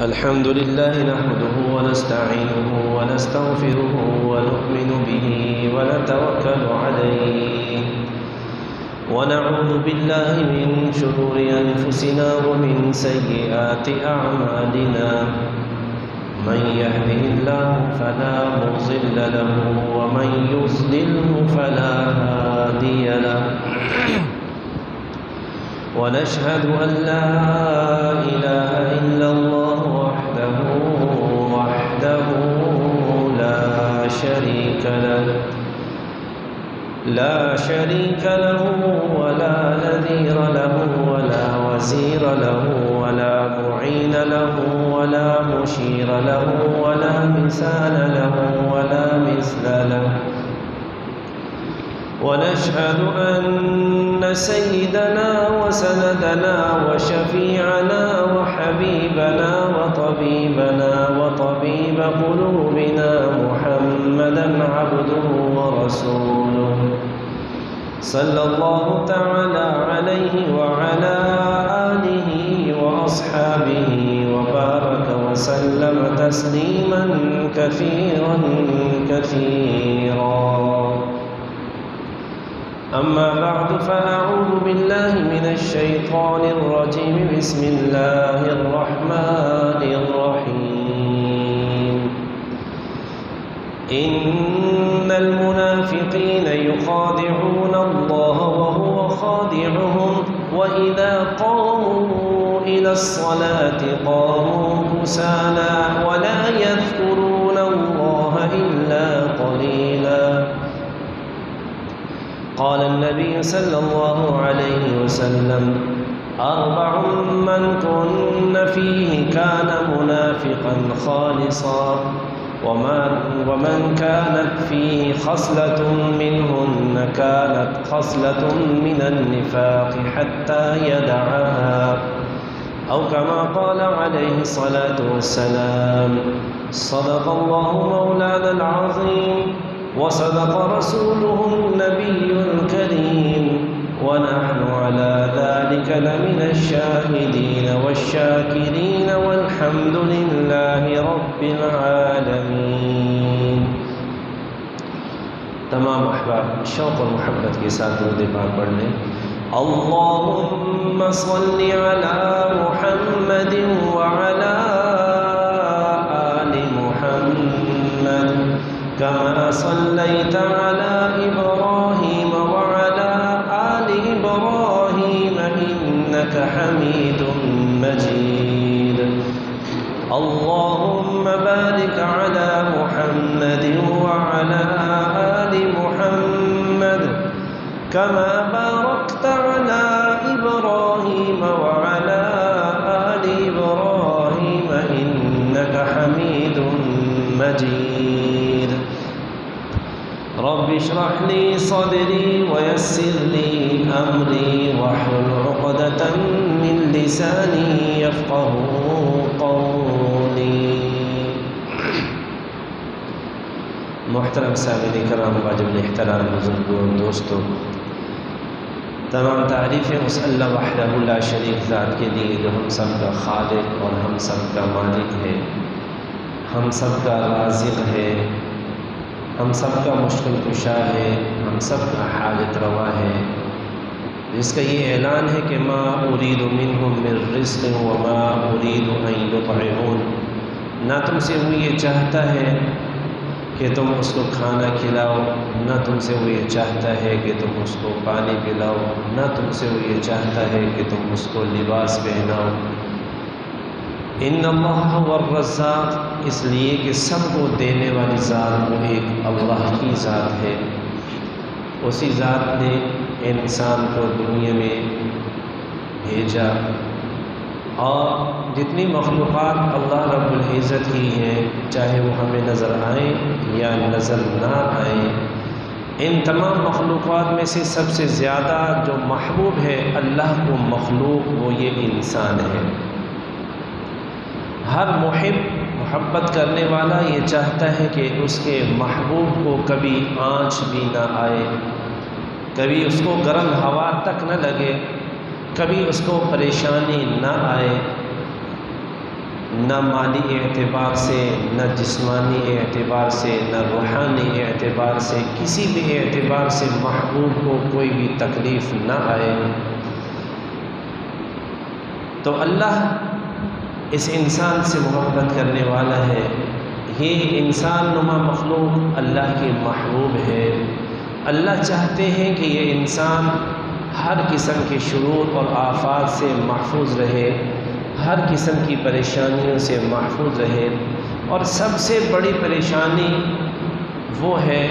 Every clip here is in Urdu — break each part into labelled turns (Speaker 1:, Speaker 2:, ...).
Speaker 1: الحمد لله نحمده ونستعينه ونستغفره ونؤمن به ونتوكل عليه ونعوذ بالله من شرور أنفسنا ومن سيئات أعمالنا من يهده الله فلا مضل له ومن يضلله فلا هادي له ونشهد أن لا إله إلا الله وحده لا شريك له ولا نذير له ولا وزير له ولا معين له ولا مشير له ولا مثال له ولا مثل له ونشهد أن سيدنا وسندنا وشفيعنا وحبيبنا وطبيبنا وطبيب قلوبنا محمدا عبده ورسوله صلى الله تعالى عليه وعلى آله وأصحابه وبارك وسلم تسليما كثيرا أما بعد فأعوذ بالله من الشيطان الرجيم بسم الله الرحمن الرحيم إن المنافقين يخادعون الله وهو خادعهم وإذا قاموا إلى الصلاة قاموا كسالى ولا يذكرون الله إلا قليلا قال النبي صلى الله عليه وسلم 4 من كن فيه كان منافقا خالصا ومن كانت فيه خصلة منهن كانت خصلة من النفاق حتى يدعها أو كما قال عليه الصلاة والسلام صدق الله مولانا العظيم وصدق رسوله النبي الكريم ونحن على ذلك لمن الشاهدين والشاكرين والحمد لله رب العالمين. تمام احباب شوق اور محبت کے ساتھ درود پاک پڑھ لیں. اللهم صل على محمد وعلى آل محمد كما صليت على إبراهيم وعلى آل إبراهيم إنك حميد مجيد. اللهم بارك على محمد وعلى آل محمد كما باركت على إبراهيم وعلى آل إبراهيم إنك حميد مجيد. رب اشرح لي صدري ويسر لي أمري واحلل عقدة من لساني يفقهوا قولي. محترم سامعین کرام، واجب الاحترام بزرگوں دوستوں، تمام تعریفیں اس اللہ وحدہ لا شریک ذات کے لیے جو ہم سب کا خالق اور ہم سب کا مالک ہے، ہم سب کا رازق ہے، ہم سب کا مشکل کشا ہے، ہم سب کا حاجت روا ہے، جس کا یہ اعلان ہے کہ ما اريد منهم من رزق وما اريد ان يطعمون. نہ تم سے وہ یہ چاہتا ہے کہ تم اس کو کھانا کھلاؤ، نہ تم سے وہ یہ چاہتا ہے کہ تم اس کو پانی پلاؤ، نہ تم سے وہ یہ چاہتا ہے کہ تم اس کو لباس پہناؤ. ان اللہ هو الرزاق، اس لیے کہ سب کو دینے والی ذات وہ ایک اللہ کی ذات ہے. اسی ذات نے انسان کو دنیا میں بھیجا، اور جتنی مخلوقات اللہ رب العزت کی ہیں، چاہے وہ ہمیں نظر آئیں یا نظر نہ آئیں، ان تمام مخلوقات میں سے سب سے زیادہ جو محبوب ہے اللہ کو مخلوق، وہ یہ انسان ہے. ہر محبت کرنے والا یہ چاہتا ہے کہ اس کے محبوب کو کبھی آنچ بھی نہ آئے، کبھی اس کو گرم ہوا تک نہ لگے، کبھی اس کو پریشانی نہ آئے، نہ مالی اعتبار سے، نہ جسمانی اعتبار سے، نہ روحانی اعتبار سے، کسی بھی اعتبار سے محبوب کو کوئی بھی تکلیف نہ آئے، تو اللہ اس انسان سے محبت کرنے والا ہے۔ یہ انسان نما مخلوق اللہ کے محبوب ہے۔ اللہ چاہتے ہیں کہ یہ انسان ہر قسم کے شرور اور آفات سے محفوظ رہے، ہر قسم کی پریشانیوں سے محفوظ رہے، اور سب سے بڑی پریشانی وہ ہے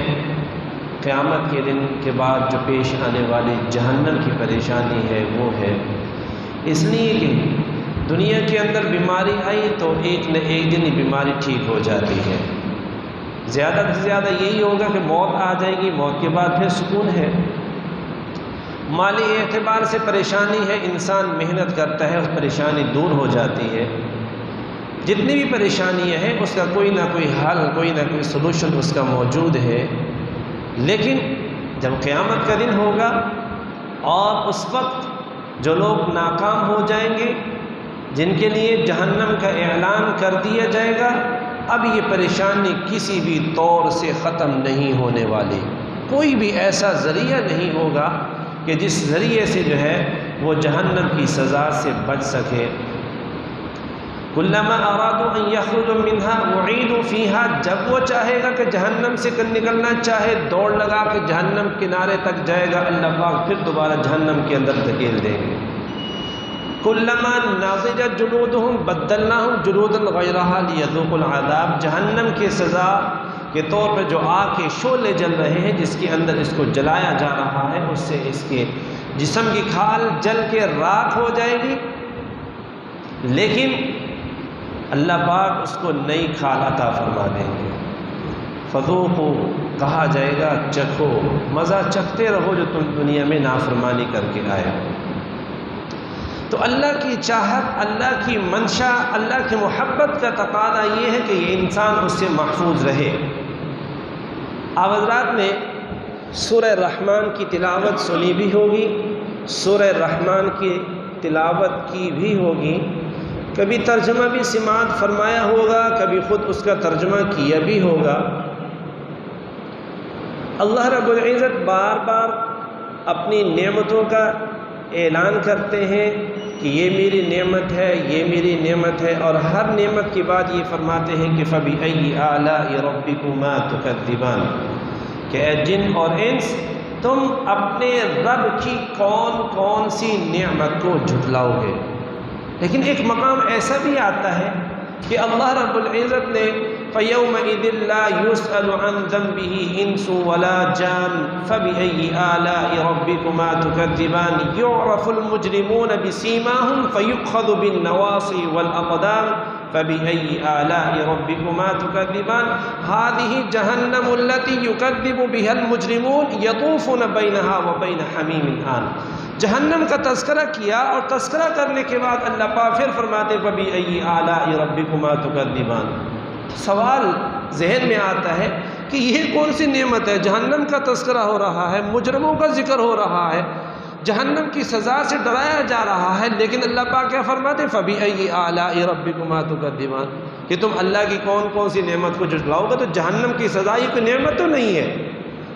Speaker 1: قیامت کے دن کے بعد جو پیش آنے والی جہنم کی پریشانی ہے، وہ ہے اس لیے کہ دنیا کے اندر بیماری آئی تو ایک نہ ایک دن ہی بیماری ٹھیک ہو جاتی ہے۔ زیادہ سے زیادہ یہی ہوگا کہ موت آ جائے گی، موت کے بعد پھر سکون ہے۔ مالی اعتبار سے پریشانی ہے، انسان محنت کرتا ہے، اس پریشانی دور ہو جاتی ہے۔ جتنی بھی پریشانیاں ہیں اس کا کوئی نہ کوئی حل، کوئی نہ کوئی سلوشن اس کا موجود ہے۔ لیکن جب قیامت کا دن ہوگا اور اس وقت جو لوگ ناکام ہو جائیں گے، جن کے لیے جہنم کا اعلان کر دیا جائے گا، اب یہ پریشانی کسی بھی طور سے ختم نہیں ہونے والی، کوئی بھی ایسا ذریعہ نہیں ہوگا کہ جس ذریعے سے جو ہے وہ جہنم کی سزا سے بچ سکے۔ کلما ارادوا ان یخرجوا منها اعیدوا فیها، جب وہ چاہے گا کہ جہنم سے نکلنا چاہے، دوڑ لگا کہ جہنم کنارے تک جائے گا، اللہ پاک پھر دوبارہ جہنم کے اندر دھکیل دیں گے۔ کلما ناضجت جلودہم بدلناہم جلودا غیرہا لیذوقوا العذاب، جہنم کی سزا کے طور پہ جو آگ کے شعلے جل رہے ہیں، جس کے اندر اس کو جلایا جا رہا ہے، اس سے اس کے جسم کی کھال جل کے راکھ ہو جائے گی، لیکن اللہ پاک اس کو نئی کھال عطا فرما دیں گے۔ فذوقوا، کہا جائے گا چکھو، مزہ چکھتے رہو جو تم دنیا میں نافرمانی کر کے آئے ہو۔ تو اللہ کی چاہت، اللہ کی منشا، اللہ کی محبت کا تقاضا یہ ہے کہ یہ انسان اس سے محفوظ رہے۔ آپ حضرات نے سورہ رحمان کی تلاوت سنی بھی ہوگی، سورہ رحمان کی تلاوت کی بھی ہوگی، کبھی ترجمہ بھی سماعت فرمایا ہوگا، کبھی خود اس کا ترجمہ کیا بھی ہوگا۔ اللہ رب العزت بار بار اپنی نعمتوں کا اعلان کرتے ہیں کہ یہ میری نعمت ہے، یہ میری نعمت ہے، اور ہر نعمت کے بعد یہ فرماتے ہیں کہ فَبِأَيِّ آلَاءِ رَبِّكُمَا تُكَذِّبَانِ، کہ اے جن اور انس، تم اپنے رب کی کون کون سی نعمت کو جھٹلاؤ گے۔ لیکن ایک مقام ایسا بھی آتا ہے کہ اللہ رب العزت نے فَيَوْمَئِذٍ لَا يُسْأَلُ عَنْ ذَنبِهِ إِنسٌ وَلَا جَانٌ فَبِأَيِّ آلَاءِ رَبِّكُمَا تُكَذِّبَانِ يُعْرَفُ الْمُجْرِمُونَ بِسِيمَاهُمْ فَيُؤْخَذُ بِالنَّوَاصِي وَالْأَقْدَامِ فَبِأَيِّ آلَاءِ رَبِّكُمَا تُكَذِّبَانِ هَذِهِ جَهَنَّمُ الَّتِي يُكَذِّبُ بِهَا الْمُجْرِمُونَ يَطُوفُونَ بَيْنَهَا وَبَيْنَ حَمِيمٍ آنٍ۔ جہنم کا تذکرہ کیا، اور تذکرہ کرنے کے بعد اللہ پاک پھر فرماتے فَبِأَيِّ آلَاءِ رَبِّكُمَا تُكَذِّبَانِ۔ سوال ذہن میں آتا ہے کہ یہ کون سی نعمت ہے؟ جہنم کا تذکرہ ہو رہا ہے، مجرموں کا ذکر ہو رہا ہے، جہنم کی سزا سے ڈرایا جا رہا ہے، لیکن اللہ پاک کیا فرماتے فَبِأَيِّ آلَاءِ رَبِّكُمَا تُكَذِّبَانِ، کہ تم اللہ کی کون کون سی نعمت کو جھٹلاؤ گے؟ تو جہنم کی سزا یہ کوئی نعمت تو نہیں ہے،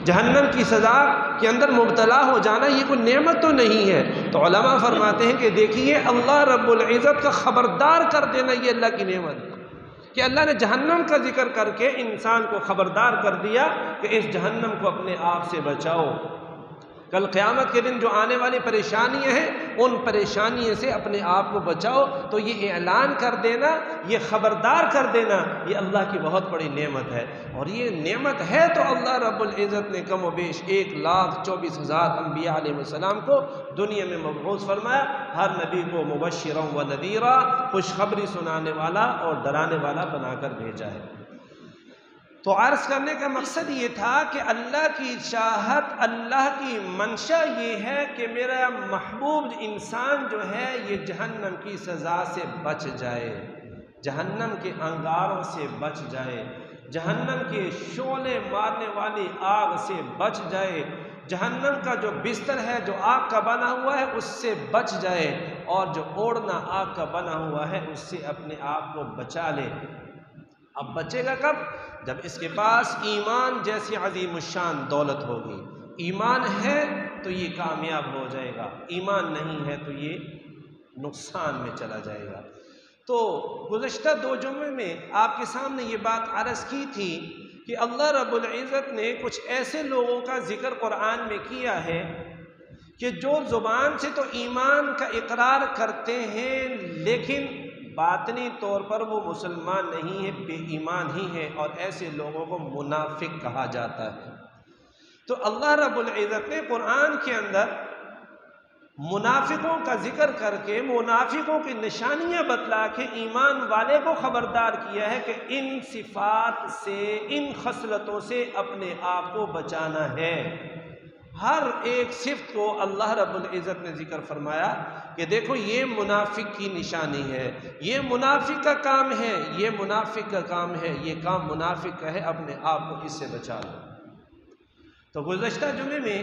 Speaker 1: جہنم کی سزا کے اندر مبتلا ہو جانا یہ کوئی نعمت تو نہیں ہے۔ تو علماء فرماتے ہیں کہ دیکھیے اللہ رب العزت کا خبردار کر دینا یہ اللہ کی نعمت ہے، کہ اللہ نے جہنم کا ذکر کر کے انسان کو خبردار کر دیا کہ اس جہنم کو اپنے آپ سے بچاؤ۔ کل قیامت کے دن جو آنے والی پریشانیاں ہیں، ان پریشانیوں سے اپنے آپ کو بچاؤ۔ تو یہ اعلان کر دینا، یہ خبردار کر دینا، یہ اللہ کی بہت بڑی نعمت ہے۔ اور یہ نعمت ہے تو اللہ رب العزت نے کم و بیش 1,24,000 انبیاء علیہ السلام کو دنیا میں مبعوث فرمایا، ہر نبی کو مبشرا و نذیرا، خوشخبری سنانے والا اور ڈرانے والا بنا کر بھیجا ہے۔ تو عرض کرنے کا مقصد یہ تھا کہ اللہ کی چاہت، اللہ کی منشا یہ ہے کہ میرا محبوب انسان جو ہے یہ جہنم کی سزا سے بچ جائے، جہنم کے انگاروں سے بچ جائے، جہنم کے شعلے مارنے والی آگ سے بچ جائے، جہنم کا جو بستر ہے جو آگ کا بنا ہوا ہے اس سے بچ جائے، اور جو اوڑھنا آگ کا بنا ہوا ہے اس سے اپنے آپ کو بچا لے۔ اب بچے گا کب؟ جب اس کے پاس ایمان جیسی عظیم الشان دولت ہوگی۔ ایمان ہے تو یہ کامیاب ہو جائے گا، ایمان نہیں ہے تو یہ نقصان میں چلا جائے گا۔ تو گزشتہ 2 جمعے میں آپ کے سامنے یہ بات عرض کی تھی کہ اللہ رب العزت نے کچھ ایسے لوگوں کا ذکر قرآن میں کیا ہے کہ جو زبان سے تو ایمان کا اقرار کرتے ہیں لیکن باطنی طور پر وہ مسلمان نہیں ہے، بے ایمان ہی ہے، اور ایسے لوگوں کو منافق کہا جاتا ہے۔ تو اللہ رب العزت نے قرآن کے اندر منافقوں کا ذکر کر کے منافقوں کی نشانیاں بتلا کے ایمان والے کو خبردار کیا ہے کہ ان صفات سے، ان خصلتوں سے اپنے آپ کو بچانا ہے۔ ہر ایک صفت کو اللہ رب العزت نے ذکر فرمایا کہ دیکھو یہ منافق کی نشانی ہے، یہ منافق کا کام ہے، یہ منافق کا کام ہے، یہ کام منافق کا ہے، اپنے آپ کو اس سے بچا لو۔ تو گزشتہ جمعے میں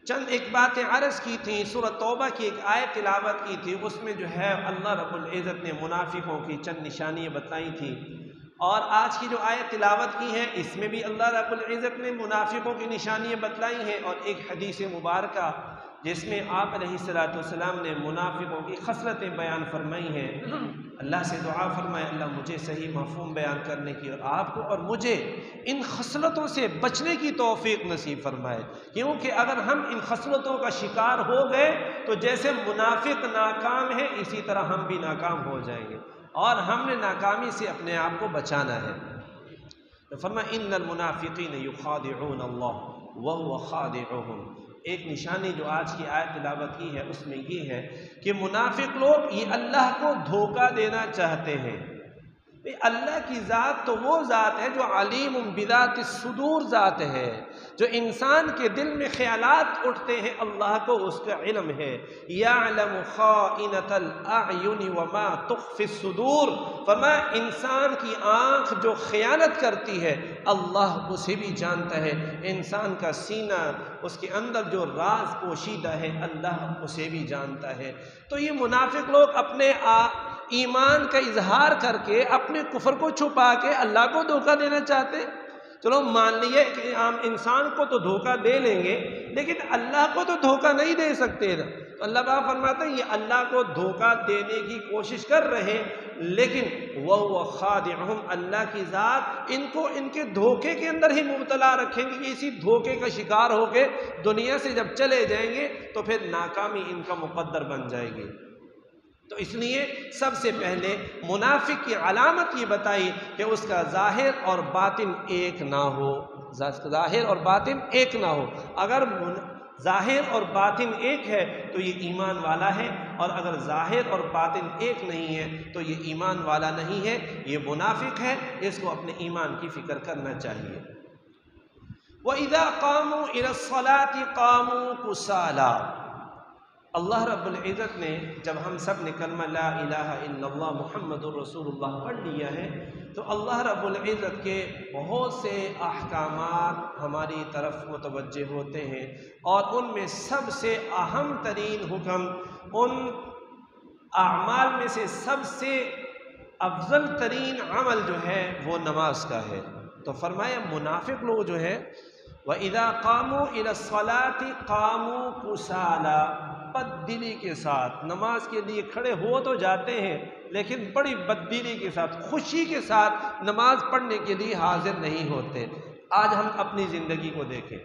Speaker 1: چند ایک باتیں عرض کی تھیں، سورہ توبہ کی ایک آیت تلاوت کی تھی، اس میں جو ہے اللہ رب العزت نے منافقوں کی چند نشانیاں بتائی تھیں، اور آج کی جو آیت تلاوت کی ہے اس میں بھی اللہ رب العزت نے منافقوں کی نشانیاں بتلائی ہیں، اور ایک حدیث مبارکہ جس میں آپ علیہ السلام نے منافقوں کی خصلتیں بیان فرمائی ہیں۔ اللہ سے دعا فرمائے اللہ مجھے صحیح مفہوم بیان کرنے کی اور آپ کو اور مجھے ان خصلتوں سے بچنے کی توفیق نصیب فرمائے، کیونکہ اگر ہم ان خصلتوں کا شکار ہو گئے تو جیسے منافق ناکام ہے اسی طرح ہم بھی ناکام ہو جائیں گے، اور ہم نے ناکامی سے اپنے آپ کو بچانا ہے۔ تو فرمایا ان المنافقین یخادعون اللہ وهو خادعهم۔ ایک نشانی جو آج کی آیت تلاوت کی ہے اس میں یہ ہے کہ منافق لوگ یہ اللہ کو دھوکہ دینا چاہتے ہیں۔ اللہ کی ذات تو وہ ذات ہے جو علیم بذات الصدور ذات ہے، جو انسان کے دل میں خیالات اٹھتے ہیں اللہ کو اس کا علم ہے۔ یعلم خائنۃ الاعین وما تخفی الصدور، فرما انسان کی آنکھ جو خیانت کرتی ہے اللہ اسے بھی جانتا ہے، انسان کا سینہ اس کے اندر جو راز پوشیدہ ہے اللہ اسے بھی جانتا ہے۔ تو یہ منافق لوگ اپنے ایمان کا اظہار کر کے اپنے کفر کو چھپا کے اللہ کو دھوکہ دینا چاہتے۔ چلو مان لیے کہ عام انسان کو تو دھوکہ دے لیں گے لیکن اللہ کو تو دھوکہ نہیں دے سکتے نا۔ تو اللہ پاک فرماتا ہے یہ اللہ کو دھوکہ دینے کی کوشش کر رہے لیکن وَهُوَ خَادِعُهُمْ، اللہ کی ذات ان کو ان کے دھوکے کے اندر ہی مبتلا رکھیں گے کہ اسی دھوکے کا شکار ہو کے دنیا سے جب چلے جائیں گے تو پھر ناکامی ان کا مقدر بن جائے گی۔ تو اس لیے سب سے پہلے منافق کی علامت یہ بتائی کہ اس کا ظاہر اور باطن ایک نہ ہو، ظاہر اور باطن ایک نہ ہو۔ اگر ظاہر اور باطن ایک ہے تو یہ ایمان والا ہے، اور اگر ظاہر اور باطن ایک نہیں ہے تو یہ ایمان والا نہیں ہے، یہ منافق ہے، اس کو اپنے ایمان کی فکر کرنا چاہیے۔ وَإِذَا قَامُوا إِلَى الصَّلَاةِ قَامُوا كُسَالَىٰ۔ اللہ رب العزت نے جب ہم سب نے کلمہ لا الہ الا اللہ محمد الرسول اللہ پڑھ لیا ہے تو اللہ رب العزت کے بہت سے احکامات ہماری طرف متوجہ ہوتے ہیں، اور ان میں سب سے اہم ترین حکم، ان اعمال میں سے سب سے افضل ترین عمل جو ہے وہ نماز کا ہے۔ تو فرمایا منافق لوگ جو ہے وَإِذَا قَامُوا إِلَى الصَّلَاةِ قَامُوا كُسَالَىٰ، بد دلی کے ساتھ نماز کے لیے کھڑے ہو تو جاتے ہیں لیکن بڑی بد دلی کے ساتھ، خوشی کے ساتھ نماز پڑھنے کے لیے حاضر نہیں ہوتے۔ آج ہم اپنی زندگی کو دیکھیں،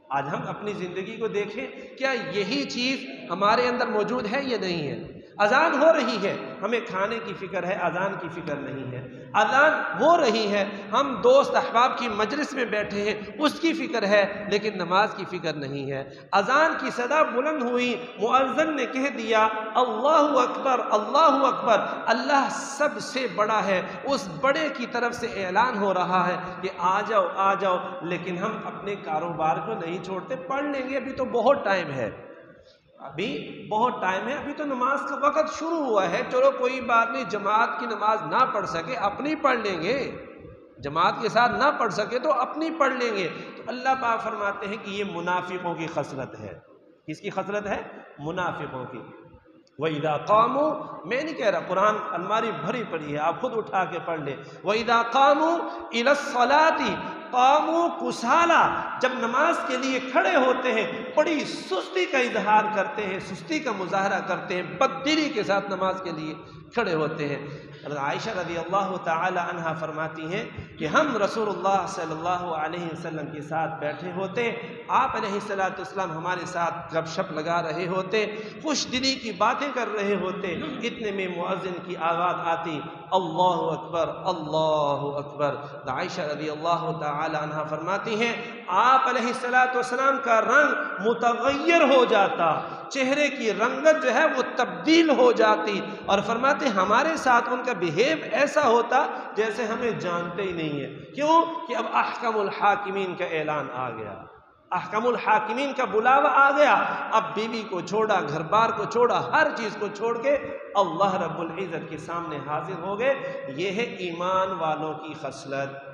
Speaker 1: آج ہم اپنی زندگی کو دیکھیں، کیا یہی چیز ہمارے اندر موجود ہے یا نہیں ہے؟ اذان ہو رہی ہے، ہمیں کھانے کی فکر ہے، اذان کی فکر نہیں ہے۔ اذان ہو رہی ہے، ہم دوست احباب کی مجلس میں بیٹھے ہیں، اس کی فکر ہے لیکن نماز کی فکر نہیں ہے۔ اذان کی صدا بلند ہوئی، مؤذن نے کہہ دیا اللہ اکبر اللہ اکبر، اللہ سب سے بڑا ہے، اس بڑے کی طرف سے اعلان ہو رہا ہے کہ آ جاؤ آ جاؤ، لیکن ہم اپنے کاروبار کو نہیں چھوڑتے، پڑھ لیں گے، ابھی تو بہت ٹائم ہے، ابھی بہت ٹائم ہے، ابھی تو نماز کا وقت شروع ہوا ہے، چلو کوئی بات نہیں، جماعت کی نماز نہ پڑھ سکے اپنی پڑھ لیں گے۔ جماعت کے ساتھ نہ پڑھ سکے تو اپنی پڑھ لیں گے۔ تو اللہ پاک فرماتے ہیں کہ یہ منافقوں کی خصلت ہے۔ کس کی خصلت ہے؟ منافقوں کی۔ وَإِذَا قَامُوا، میں نہیں کہہ رہا، قرآن الماری بھری پڑی ہے، آپ خود اٹھا کے پڑھ لیں۔ وَإِذَا قَامُوا إِلَى الصَّلَاةِ قَامُوا كُسَالَىٰ، جب نماز کے لیے کھڑے ہوتے ہیں بڑی سستی کا اظہار کرتے ہیں، سستی کا مظاہرہ کرتے ہیں، بددلی کے ساتھ نماز کے لیے کھڑے ہوتے ہیں۔ عائشہ رضی اللہ تعالی عنہا فرماتی ہیں کہ ہم رسول اللہ صلی اللہ علیہ وسلم کے ساتھ بیٹھے ہوتے، آپ علیہ السلام ہمارے ساتھ گپ شپ لگا رہے ہوتے، خوش دلی کی باتیں کر رہے ہوتے، اتنے میں مؤذن کی آواز آتی، اللہ اکبر اللہ اکبر۔ عائشہ رضی اللہ تعالی عنہا فرماتی ہیں آپ علیہ السلام کا رنگ متغیر ہو جاتا، چہرے کی رنگت جو ہے وہ تبدیل ہو جاتی، اور فرماتے ہمارے ساتھ ان کا بہیو ایسا ہوتا جیسے ہمیں جانتے ہی نہیں ہے۔ کیوں؟ کہ اب احکم الحاکمین کا اعلان آ گیا، احکم الحاکمین کا بلاوا آ گیا، اب بیوی کو چھوڑا، گھر بار کو چھوڑا، ہر چیز کو چھوڑ کے اللہ رب العزت کے سامنے حاضر ہو گئے۔ یہ ہے ایمان والوں کی خصلت۔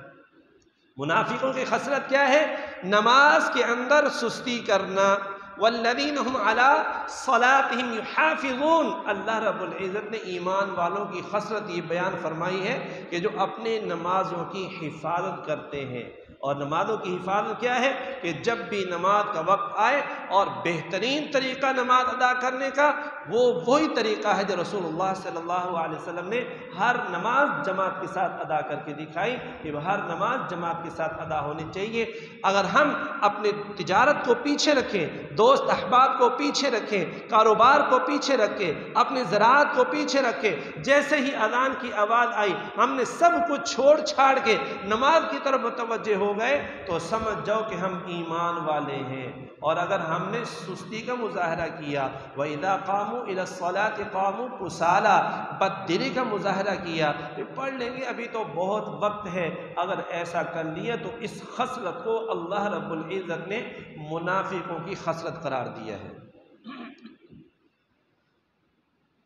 Speaker 1: منافقوں کی خصلت کیا ہے؟ نماز کے اندر سستی کرنا۔ والذین هم علی صلاتہم یحافظون، اللہ رب العزت نے ایمان والوں کی خصلت یہ بیان فرمائی ہے کہ جو اپنے نمازوں کی حفاظت کرتے ہیں۔ اور نمازوں کی حفاظت کیا ہے؟ کہ جب بھی نماز کا وقت آئے اور بہترین طریقہ نماز ادا کرنے کا وہی طریقہ ہے جو رسول اللہ صلی اللہ علیہ وسلم نے ہر نماز جماعت کے ساتھ ادا کر کے دکھائی کہ ہر نماز جماعت کے ساتھ ادا ہونی چاہیے۔ اگر ہم اپنے تجارت کو پیچھے رکھیں، دوست احباب کو پیچھے رکھیں، کاروبار کو پیچھے رکھیں، اپنے زراعت کو پیچھے رکھیں، جیسے ہی اذان کی آواز آئی ہم نے سب کچھ چھوڑ چھاڑ کے نماز کی طرف متوجہ ہو گئے تو سمجھ جاؤ کہ ہم ایمان والے ہیں۔ اور اگر ہم نے سستی کا مظاہرہ کیا، وَإِذَا قَامُوا إِلَى الصَّلَاةِ قَامُوا كُسَالَىٰ، بددلی کا مظاہرہ کیا، پھر پڑھ لیں گے ابھی تو بہت وقت ہے، اگر ایسا کر لیا تو اس خصلت کو اللہ رب العزت نے منافقوں کی خصلت قرار دیا ہے۔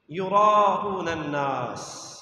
Speaker 1: یراؤون الناس،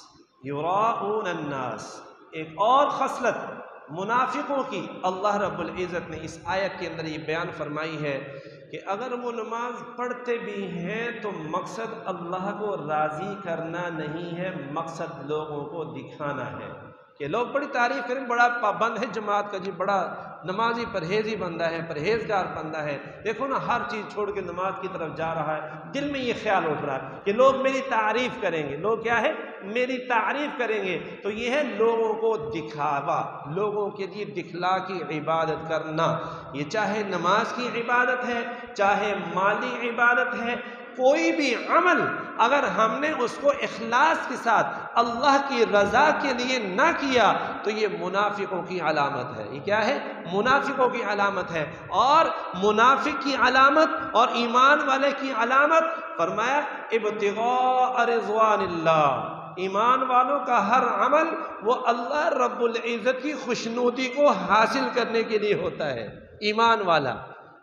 Speaker 1: یراؤون الناس، ایک اور خصلت منافقوں کی اللہ رب العزت نے اس آیت کے اندر یہ بیان فرمائی ہے کہ اگر وہ نماز پڑھتے بھی ہیں تو مقصد اللہ کو راضی کرنا نہیں ہے، مقصد لوگوں کو دکھانا ہے۔ کہ لوگ بڑی تعریف کریں، بڑا پابند ہے جماعت کا، جی بڑا نمازی پرہیزی بندہ ہے، پرہیزگار بندہ ہے، دیکھو نا ہر چیز چھوڑ کے نماز کی طرف جا رہا ہے۔ دل میں یہ خیال اٹھ رہا ہے کہ لوگ میری تعریف کریں گے، لوگ کیا ہے؟ میری تعریف کریں گے۔ تو یہ ہے لوگوں کو دکھاوا، لوگوں کے لیے دکھلا کی عبادت کرنا۔ یہ چاہے نماز کی عبادت ہے، چاہے مالی عبادت ہے، کوئی بھی عمل اگر ہم نے اس کو اخلاص کے ساتھ اللہ کی رضا کے لیے نہ کیا تو یہ منافقوں کی علامت ہے۔ یہ کیا ہے؟ منافقوں کی علامت ہے۔ اور منافق کی علامت اور ایمان والے کی علامت فرمایا ابتغاء رضوان اللہ، ایمان والوں کا ہر عمل وہ اللہ رب العزت کی خوشنودی کو حاصل کرنے کے لیے ہوتا ہے، ایمان والا۔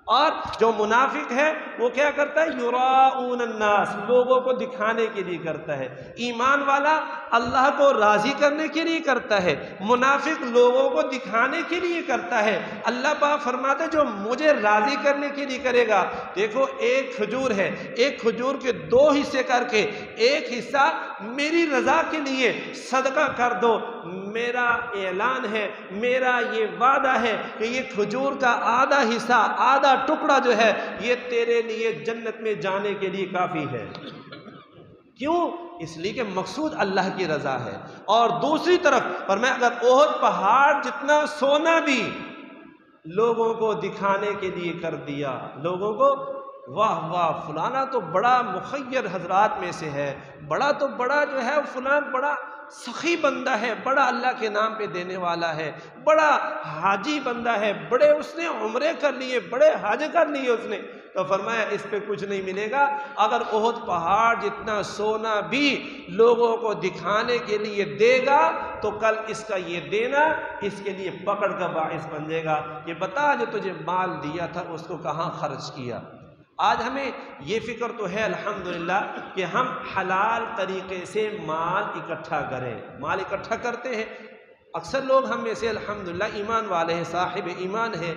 Speaker 1: اور جو منافق ہے وہ کیا کرتا ہے؟ یراؤون الناس، لوگوں کو دکھانے کے لیے کرتا ہے۔ ایمان والا اللہ کو راضی کرنے کے لیے کرتا ہے، منافق لوگوں کو دکھانے کے لیے کرتا ہے۔ اللہ پاک فرماتے جو مجھے راضی کرنے کے لیے کرے گا، دیکھو ایک کھجور ہے، ایک کھجور کے دو حصے کر کے ایک حصہ میری رضا کے لیے صدقہ کر دو، میرا اعلان ہے، میرا یہ وعدہ ہے کہ یہ کھجور کا آدھا حصہ، آدھا ٹکڑا جو ہے یہ تیرے لیے جنت میں جانے کے لیے کافی ہے۔ کیوں؟ اس لیے کہ مقصود اللہ کی رضا ہے۔ اور دوسری طرف فرمایا اگر احد پہاڑ جتنا سونا بھی لوگوں کو دکھانے کے لیے کر دیا، لوگوں کو واہ واہ فلانا تو بڑا مخیر حضرات میں سے ہے، بڑا تو بڑا جو ہے فلان بڑا سخی بندہ ہے، بڑا اللہ کے نام پہ دینے والا ہے، بڑا حاجی بندہ ہے، بڑے اس نے عمرے کر لیے، بڑے حج کر لیے اس نے، تو فرمایا اس پہ کچھ نہیں ملے گا۔ اگر احد پہاڑ جتنا سونا بھی لوگوں کو دکھانے کے لیے دے گا تو کل اس کا یہ دینا اس کے لیے پکڑ کا باعث بن جائے گا کہ بتا جو تجھے مال دیا تھا اس کو کہاں خرچ کیا۔ آج ہمیں یہ فکر تو ہے الحمدللہ کہ ہم حلال طریقے سے مال اکٹھا کریں، مال اکٹھا کرتے ہیں، اکثر لوگ ہم میں سے الحمدللہ ایمان والے ہیں، صاحب ایمان ہیں،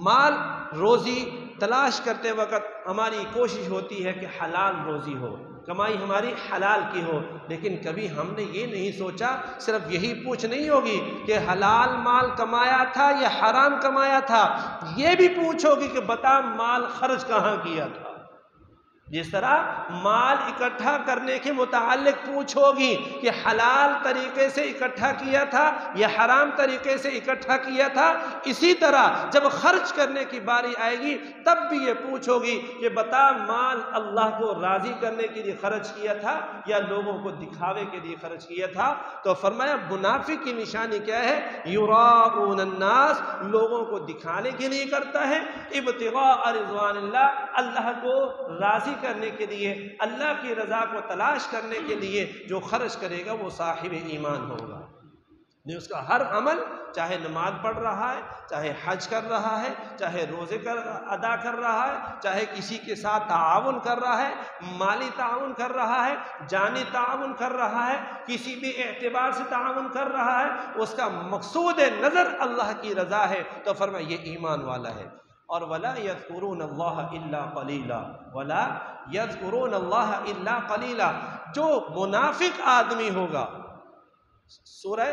Speaker 1: مال روزی تلاش کرتے وقت ہماری کوشش ہوتی ہے کہ حلال روزی ہو، کمائی ہماری حلال کی ہو، لیکن کبھی ہم نے یہ نہیں سوچا، صرف یہی پوچھ نہیں ہوگی کہ حلال مال کمایا تھا یا حرام کمایا تھا، یہ بھی پوچھو گی کہ بتا مال خرچ کہاں کیا تھا۔ جس طرح مال اکٹھا کرنے کے متعلق پوچھو گی کہ حلال طریقے سے اکٹھا کیا تھا یا حرام طریقے سے اکٹھا کیا تھا، اسی طرح جب خرچ کرنے کی باری آئے گی تب بھی یہ پوچھو گی کہ بتا مال اللہ کو راضی کرنے کے لیے خرچ کیا تھا یا لوگوں کو دکھاوے کے لیے خرچ کیا تھا۔ تو فرمایا منافق کی نشانی کیا ہے؟ یراؤن الناس، لوگوں کو دکھانے کے لیے کرتا ہے، ابتغاء رضوان اللہ، اللہ کو راضی کرنے کے لیے، اللہ کی رضا کو تلاش کرنے کے لیے جو خرچ کرے گا وہ صاحب ایمان ہوگا۔ نہیں اس کا ہر عمل، چاہے نماز پڑھ رہا ہے، چاہے حج کر رہا ہے، چاہے روزے ادا کر رہا ہے، چاہے کسی کے ساتھ تعاون کر رہا ہے، مالی تعاون کر رہا ہے، جانی تعاون کر رہا ہے، کسی بھی اعتبار سے تعاون کر رہا ہے، اس کا مقصود نظر اللہ کی رضا ہے، تو فرمایا یہ ایمان والا ہے۔ اور وَلَا يَذْكُرُونَ اللَّهَ إِلَّا قَلِيلًا، وَلَا يَذْكُرُونَ اللَّهَ إِلَّا قَلِيلًا، جو منافق آدمی ہوگا، سورہ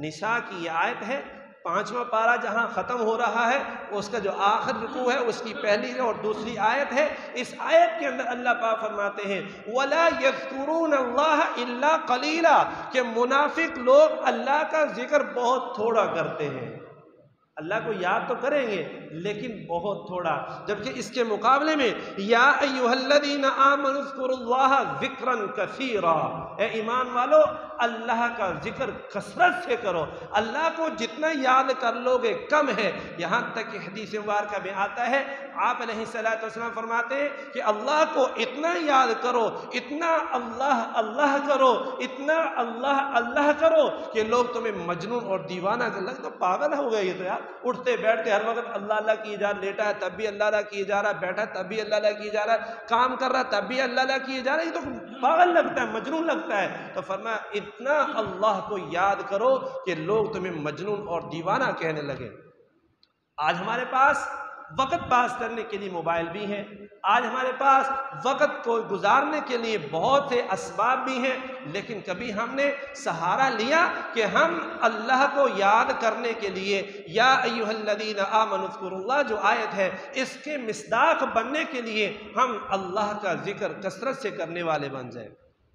Speaker 1: نساء کی یہ آیت ہے، 5واں پارہ جہاں ختم ہو رہا ہے، اس کا جو آخر رکوع ہے اس کی پہلی اور دوسری آیت ہے، اس آیت کے اندر اللہ پاک فرماتے ہیں وَلَا يَذْكُرُونَ اللَّهَ إِلَّا قَلِيلًا، کہ منافق لوگ اللہ کا ذکر بہت تھوڑا کرتے ہیں، اللہ کو یاد تو کریں گے لیکن بہت تھوڑا، جبکہ اس کے مقابلے میں یا ایھا الذین آمنوا اذکروا اللہ ذکرا کثیرا، اے ایمان والو اللہ کا ذکر کثرت سے کرو، اللہ کو جتنا یاد کر لو گے کم ہے۔ یہاں تک کہ حدیث مبارکہ میں آتا ہے، آپ علیہ الصلوۃ والسلام فرماتے ہیں کہ اللہ کو اتنا یاد کرو، اتنا اللہ اللہ کرو، اتنا اللہ اللہ کرو کہ لوگ تمہیں مجنون اور دیوانہ لگ تو پاگل ہو گئے، یہ تو یار اٹھتے بیٹھتے ہر وقت اللہ اللہ کیے جا رہا، لیٹا ہے تب بھی اللہ اللہ کیے جا رہا، بیٹھا ہے تب بھی اللہ اللہ کیے جا رہا ہے، کام کر رہا ہے تب بھی اللہ اللہ کیے جا رہا ہے، یہ تو پاگل لگتا ہے، مجنون لگتا ہے۔ تو فرمایا اتنا اللہ کو یاد کرو کہ لوگ تمہیں مجنون اور دیوانہ کہنے لگے۔ آج ہمارے پاس وقت پاس کرنے کے لیے موبائل بھی ہیں، آج ہمارے پاس وقت کو گزارنے کے لیے بہت سے اسباب بھی ہیں، لیکن کبھی ہم نے سہارا لیا کہ ہم اللہ کو یاد کرنے کے لیے یا ایھا الذین آمنوا اذکروا اللہ جو آیت ہے اس کے مصداق بننے کے لیے ہم اللہ کا ذکر کثرت سے کرنے والے بن جائیں۔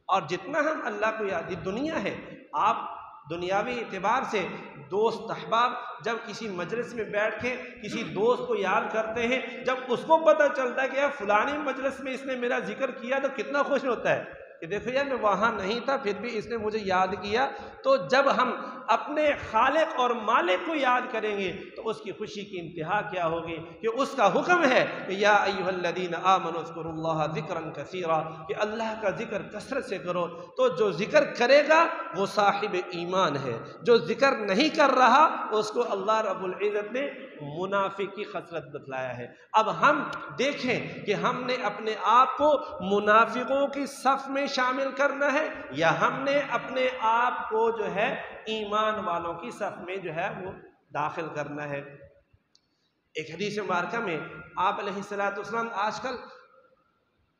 Speaker 1: اور جتنا ہم اللہ کو یاد، یہ دنیا ہے، آپ دنیاوی اعتبار سے دوست احباب جب کسی مجلس میں بیٹھ کے کسی دوست کو یاد کرتے ہیں، جب اس کو پتہ چلتا ہے کہ یار فلانی مجلس میں اس نے میرا ذکر کیا تو کتنا خوش ہوتا ہے کہ دیکھو یار میں وہاں نہیں تھا پھر بھی اس نے مجھے یاد کیا۔ تو جب ہم اپنے خالق اور مالک کو یاد کریں گے تو اس کی خوشی کی انتہا کیا ہوگی کہ اس کا حکم ہے کہ یا ایھا الذین آمنوا اذکروا اللہ ذکرا کثیرا، کہ اللہ کا ذکر کثرت سے کرو۔ تو جو ذکر کرے گا وہ صاحب ایمان ہے، جو ذکر نہیں کر رہا اس کو اللہ رب العزت نے منافق کی خصلت بتلایا ہے۔ اب ہم دیکھیں کہ ہم نے اپنے آپ کو منافقوں کی صف میں شامل کرنا ہے یا ہم نے اپنے آپ کو جو ہے ایمان والوں کی صف میں جو ہے وہ داخل کرنا ہے۔ ایک حدیث مبارکہ میں آپ علیہ الصلوۃ والسلام آج کل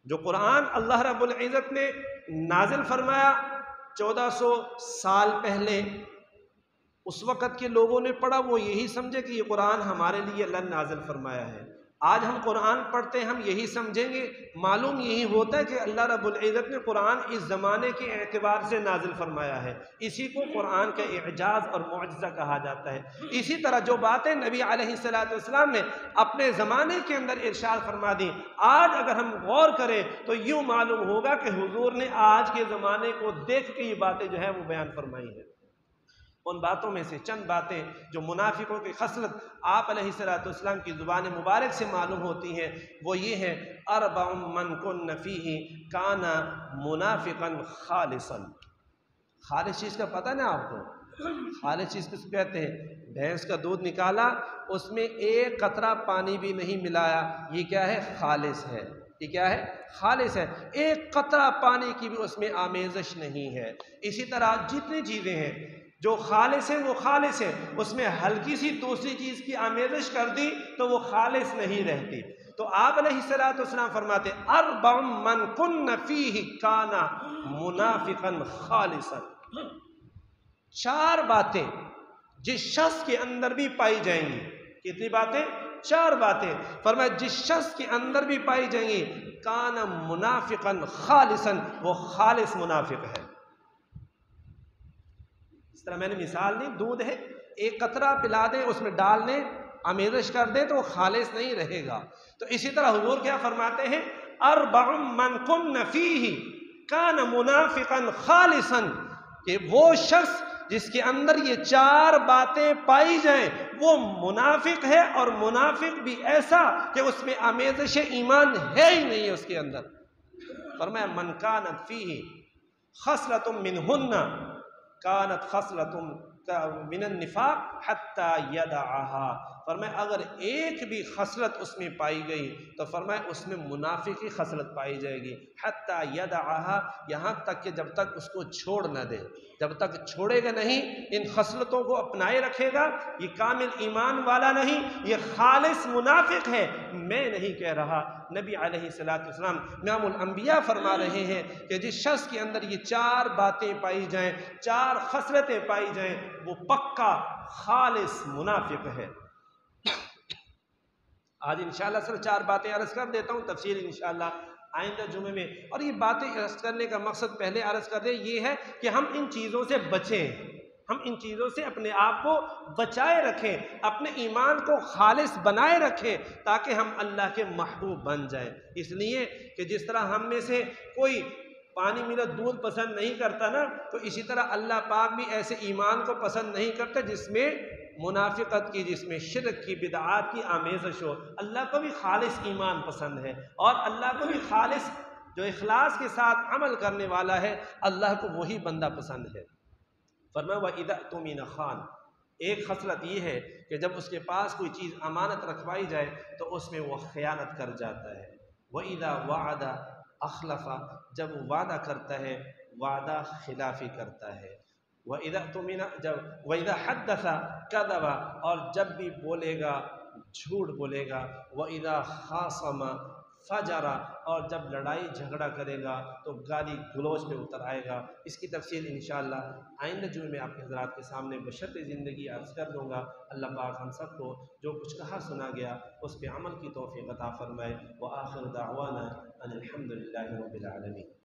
Speaker 1: جو قرآن اللہ رب العزت نے نازل فرمایا 1400 سال پہلے، اس وقت کے لوگوں نے پڑھا، وہ یہی سمجھے کہ یہ قرآن ہمارے لیے اللہ نے نازل فرمایا ہے۔ آج ہم قرآن پڑھتے ہیں ہم یہی سمجھیں گے، معلوم یہی ہوتا ہے کہ اللہ رب العزت نے قرآن اس زمانے کے اعتبار سے نازل فرمایا ہے، اسی کو قرآن کا اعجاز اور معجزہ کہا جاتا ہے۔ اسی طرح جو باتیں نبی علیہ الصلوۃ والسلام نے اپنے زمانے کے اندر ارشاد فرما دی، آج اگر ہم غور کریں تو یوں معلوم ہوگا کہ حضور نے آج کے زمانے کو دیکھ کے یہ باتیں جو ہے وہ بیان فرمائی ہیں۔ ان باتوں میں سے چند باتیں جو منافقوں کی خصلت آپ علیہ الصلوۃ والسلام کی زبان مبارک سے معلوم ہوتی ہیں وہ یہ ہیں، اربع من کن فیہ کان منافقا خالصا۔ خالص چیز کا پتہ نا آپ کو؟ خالص چیز کس کو کہتے ہیں؟ بھینس کا دودھ نکالا اس میں ایک قطرہ پانی بھی نہیں ملایا، یہ کیا ہے؟ خالص ہے۔ یہ کیا ہے؟ خالص ہے، ایک قطرہ پانی کی بھی اس میں آمیزش نہیں ہے۔ اسی طرح جتنی چیزیں ہیں جو خالص ہے وہ خالص ہے، اس میں ہلکی سی دوسری چیز کی آمیزش کر دی تو وہ خالص نہیں رہتی۔ تو آپ علیہ الصلوۃ والسلام فرماتے اربع من کن فیہ کان منافقا خالصا، 4 باتیں جس شخص کے اندر بھی پائی جائیں گی۔ کتنی باتیں؟ 4 باتیں۔ فرمایا جس شخص کے اندر بھی پائی جائیں گی کان منافقا خالصا، وہ خالص منافق ہے۔ اس طرح میں نے مثال دی، دودھ ہے، ایک قطرہ پلا دیں، اس میں ڈال دیں، آمیزش کر دیں تو وہ خالص نہیں رہے گا۔ تو اسی طرح حضور کیا فرماتے ہیں، اربع من کن فیہ کان منافقا خالصا، کہ وہ شخص جس کے اندر یہ 4 باتیں پائی جائیں وہ منافق ہے، اور منافق بھی ایسا کہ اس میں آمیزش ایمان ہے ہی نہیں ہے اس کے اندر۔ فرمایا من کانت فیہ خصلۃ منہن کانت خصلۃ من النفاق حتی یدعها، فرمایا اگر ایک بھی خصلت اس میں پائی گئی تو فرمایا اس میں منافقی خصلت پائی جائے گی، حتی یدعها، یہاں تک کہ جب تک اس کو چھوڑ نہ دے، جب تک چھوڑے گا نہیں، ان خصلتوں کو اپنائے رکھے گا، یہ کامل ایمان والا نہیں، یہ خالص منافق ہے۔ میں نہیں کہہ رہا، نبی علیہ الصلوۃ والسلام امام الانبیاء فرما رہے ہیں کہ جس شخص کے اندر یہ 4 باتیں پائی جائیں، 4 خصلتیں پائی جائیں، وہ پکا خالص منافق ہے۔ آج انشاءاللہ صرف 4 باتیں عرض کر دیتا ہوں، تفصیل انشاءاللہ آئندہ جمعے میں۔ اور یہ باتیں عرض کرنے کا مقصد پہلے عرض کر دیں یہ ہے کہ ہم ان چیزوں سے بچیں، ہم ان چیزوں سے اپنے آپ کو بچائے رکھیں، اپنے ایمان کو خالص بنائے رکھیں تاکہ ہم اللہ کے محبوب بن جائیں۔ اس لیے کہ جس طرح ہم میں سے کوئی پانی ملا دودھ پسند نہیں کرتا نا، تو اسی طرح اللہ پاک بھی ایسے ایمان کو پسند نہیں کرتا جس میں منافقت کی، جس میں شرک کی، بدعات کی آمیزش ہو۔ اللہ کو بھی خالص ایمان پسند ہے، اور اللہ کو بھی خالص جو اخلاص کے ساتھ عمل کرنے والا ہے، اللہ کو وہی بندہ پسند ہے۔ فرمایا وَإِذَا اؤْتُمِنَ خَانَ، ایک خصلت یہ ہے کہ جب اس کے پاس کوئی چیز امانت رکھوائی جائے تو اس میں وہ خیانت کر جاتا ہے۔ وَإِذَا وَعَدَ أَخْلَفَ، جب وہ وعدہ کرتا ہے وعدہ خلافی کرتا ہے۔ وَإِذَا اؤْتُمِنَ، وَإِذَا حَدَّثَ كَذَبَ، اور جب بھی بولے گا جھوٹ بولے گا۔ وَإِذَا خَاصَمَ فَجَرَ، اور جب لڑائی جھگڑا کرے گا تو گالی گلوچ پہ اتر آئے گا۔ اس کی تفصیل انشاءاللہ آئندہ جمعے میں آپ کے حضرات کے سامنے بشرط زندگی عرض کر دوں گا۔ اللہ پاک ہم سب کو جو کچھ کہا سنا گیا اس پہ عمل کی توفیق عطا فرمائے۔ وآخر دعوانا ان الحمد للہ رب العالمین۔